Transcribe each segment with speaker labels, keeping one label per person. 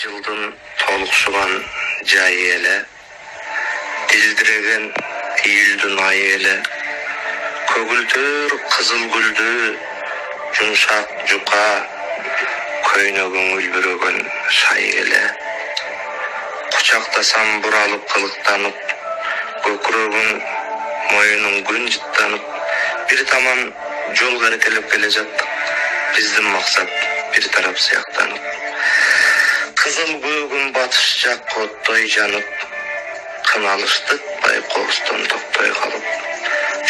Speaker 1: жылдын толуксуган жайы эле, дилдиреген июлдун айы эле, көгүлтөр кызыл гүлдү, жумшак жука, көйнөгүң үлбүрөгөн шай эле. Кучактасам буралып кылыктанып, көкүрөгүң моюнуң күн жыттанып, бир таман жол керетелеп келе жаттык. Биздин максат бир тарап сыяктанып. Кызыл көгүн батыш жак оттой жанып, кыналыштык байкоостон токтой калып,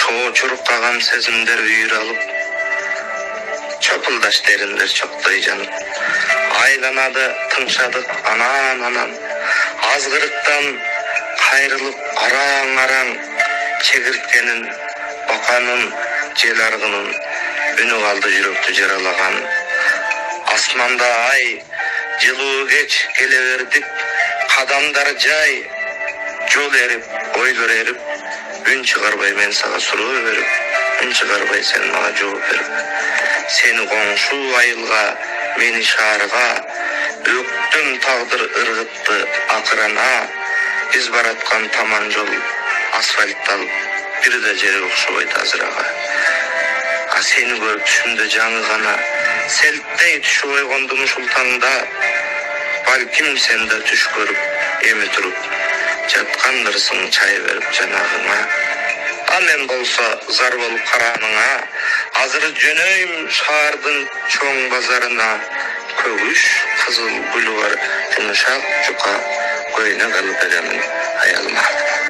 Speaker 1: чоочуркаган сезимдер үйүр алып, чопулдаш дериндер чоктой жанып, айланады тынчадык анан, азгырыктан кайрылып араң чегирткенин, баканын, жел аргынын үнү калды жүрөктү жаралаган. Асманда ай, жылуу кеч келе бердик, кадамдар жай, жол эрип, ойлор эрип, үн чыгарбай мен сага суроо берип, үн чыгарбай сен мага жооп берип. Сени коңшу айылга, мени шаарга, өктүм тагдыр ыргытты акырана, биз бараткан таман жол асфальтталып, бир да жери окшобойт азырага. Сени көрүп түшүмдө жаңы гана, селттей түшүп ойгондум ушул таңда, балким сен да түш көрүп, эми туруп, жаткандырсың чай берип жанагыңа. Мен болсо зар болуп карааныңа, азыр жөнөйм шаардын чоң базарына, көгүш кызыл гүлү бар жумшак жука, көйнөк алып беремин аялыма.